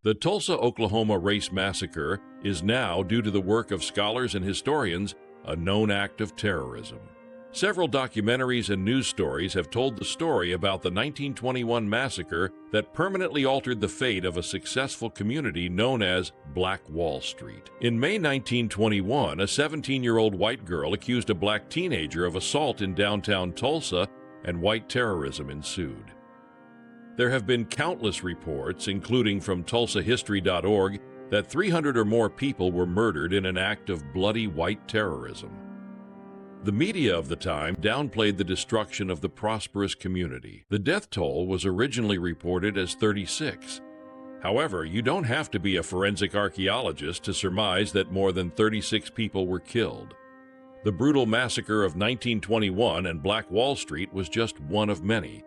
The Tulsa, Oklahoma race massacre is now, due to the work of scholars and historians, a known act of terrorism. Several documentaries and news stories have told the story about the 1921 massacre that permanently altered the fate of a successful community known as Black Wall Street. In May 1921, a 17-year-old white girl accused a black teenager of assault in downtown Tulsa, and white terrorism ensued. There have been countless reports, including from TulsaHistory.org, that 300 or more people were murdered in an act of bloody white terrorism. The media of the time downplayed the destruction of the prosperous community. The death toll was originally reported as 36. However, you don't have to be a forensic archaeologist to surmise that more than 36 people were killed. The brutal massacre of 1921 and Black Wall Street was just one of many.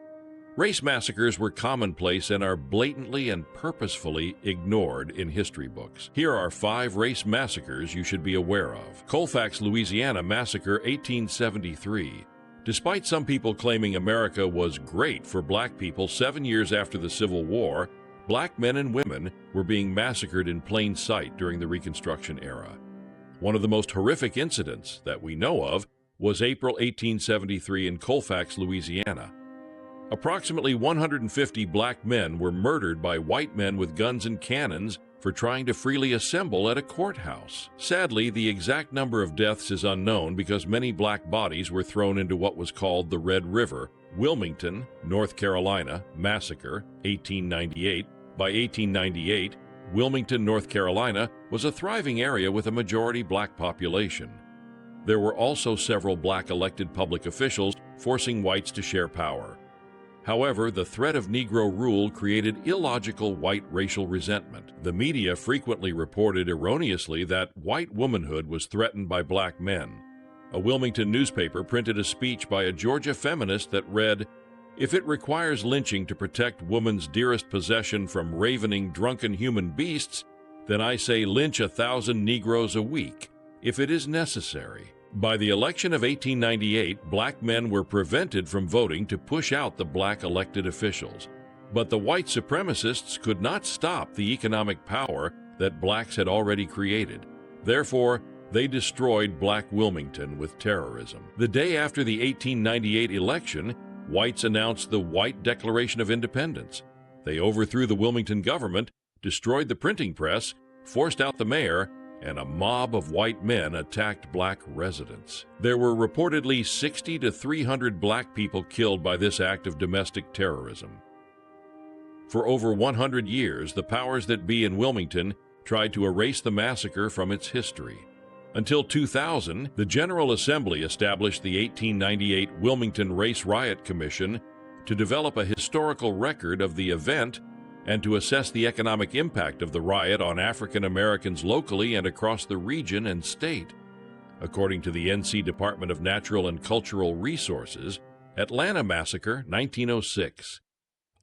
Race massacres were commonplace and are blatantly and purposefully ignored in history books. Here are 5 race massacres you should be aware of. Colfax, Louisiana Massacre, 1873. Despite some people claiming America was great for black people 7 years after the Civil War, black men and women were being massacred in plain sight during the Reconstruction era. One of the most horrific incidents that we know of was April 1873 in Colfax, Louisiana. Approximately 150 black men were murdered by white men with guns and cannons for trying to freely assemble at a courthouse. Sadly, the exact number of deaths is unknown because many black bodies were thrown into what was called the Red River. Wilmington, North Carolina, Massacre, 1898. By 1898, Wilmington, North Carolina was a thriving area with a majority black population. There were also several black elected public officials forcing whites to share power. However, the threat of Negro rule created illogical white racial resentment. The media frequently reported erroneously that white womanhood was threatened by black men. A Wilmington newspaper printed a speech by a Georgia feminist that read, "If it requires lynching to protect woman's dearest possession from ravening, drunken human beasts, then I say lynch 1,000 Negroes a week, if it is necessary." By the election of 1898, black men were prevented from voting to push out the black elected officials. But the white supremacists could not stop the economic power that blacks had already created. Therefore, they destroyed Black Wilmington with terrorism. The day after the 1898 election, whites announced the White Declaration of Independence. They overthrew the Wilmington government, destroyed the printing press, forced out the mayor, and a mob of white men attacked black residents. There were reportedly 60 to 300 black people killed by this act of domestic terrorism. For over 100 years, the powers that be in Wilmington tried to erase the massacre from its history. Until 2000, the General Assembly established the 1898 Wilmington Race Riot Commission to develop a historical record of the event and to assess the economic impact of the riot on African Americans locally and across the region and state. According to the NC Department of Natural and Cultural Resources, Atlanta Massacre, 1906.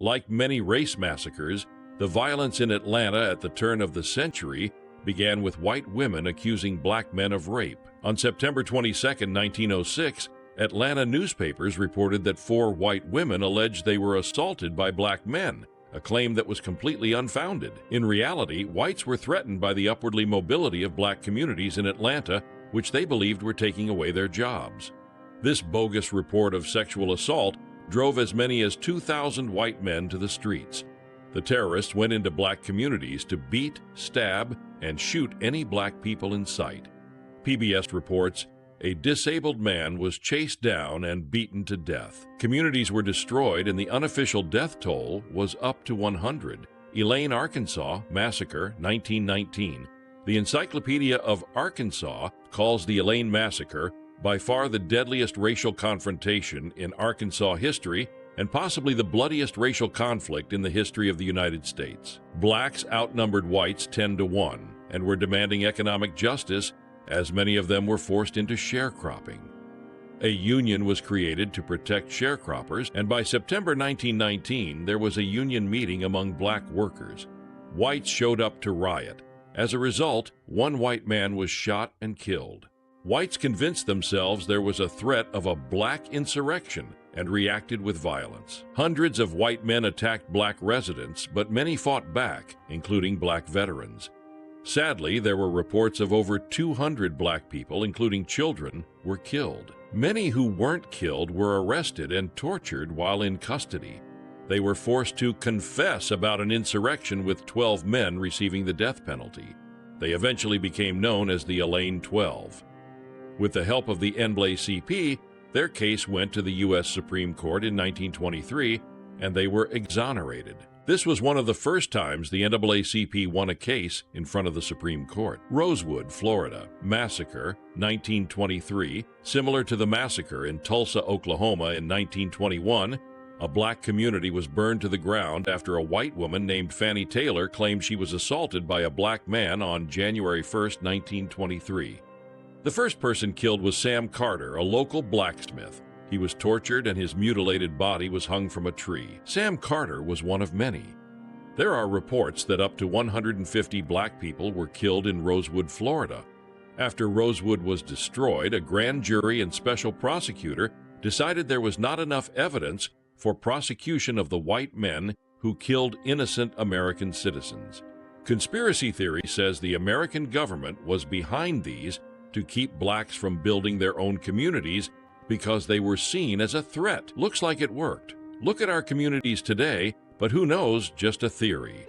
Like many race massacres, the violence in Atlanta at the turn of the century began with white women accusing black men of rape. On September 22, 1906, Atlanta newspapers reported that 4 white women alleged they were assaulted by black men, a claim that was completely unfounded. In reality, whites were threatened by the upwardly mobility of black communities in Atlanta, which they believed were taking away their jobs. This bogus report of sexual assault drove as many as 2,000 white men to the streets. The terrorists went into black communities to beat, stab, and shoot any black people in sight. PBS reports, a disabled man was chased down and beaten to death. Communities were destroyed and the unofficial death toll was up to 100. Elaine, Arkansas, Massacre, 1919. The Encyclopedia of Arkansas calls the Elaine Massacre by far the deadliest racial confrontation in Arkansas history and possibly the bloodiest racial conflict in the history of the United States. Blacks outnumbered whites 10 to 1 and were demanding economic justice, as many of them were forced into sharecropping. A union was created to protect sharecroppers, and by September 1919, there was a union meeting among black workers. Whites showed up to riot. As a result, 1 white man was shot and killed. Whites convinced themselves there was a threat of a black insurrection and reacted with violence. Hundreds of white men attacked black residents, but many fought back, including black veterans. Sadly, there were reports of over 200 black people, including children, were killed. Many who weren't killed were arrested and tortured while in custody. They were forced to confess about an insurrection, with 12 men receiving the death penalty. They eventually became known as the Elaine 12. With the help of the NAACP, their case went to the U.S. Supreme Court in 1923, and they were exonerated. This was one of the first times the NAACP won a case in front of the Supreme Court. Rosewood, Florida, massacre, 1923. Similar to the massacre in Tulsa, Oklahoma in 1921, a black community was burned to the ground after a white woman named Fannie Taylor claimed she was assaulted by a black man on January 1, 1923. The first person killed was Sam Carter, a local blacksmith. He was tortured and his mutilated body was hung from a tree. Sam Carter was one of many. There are reports that up to 150 black people were killed in Rosewood, Florida. After Rosewood was destroyed, a grand jury and special prosecutor decided there was not enough evidence for prosecution of the white men who killed innocent American citizens. Conspiracy theory says the American government was behind these to keep blacks from building their own communities because they were seen as a threat. Looks like it worked. Look at our communities today, but who knows, just a theory.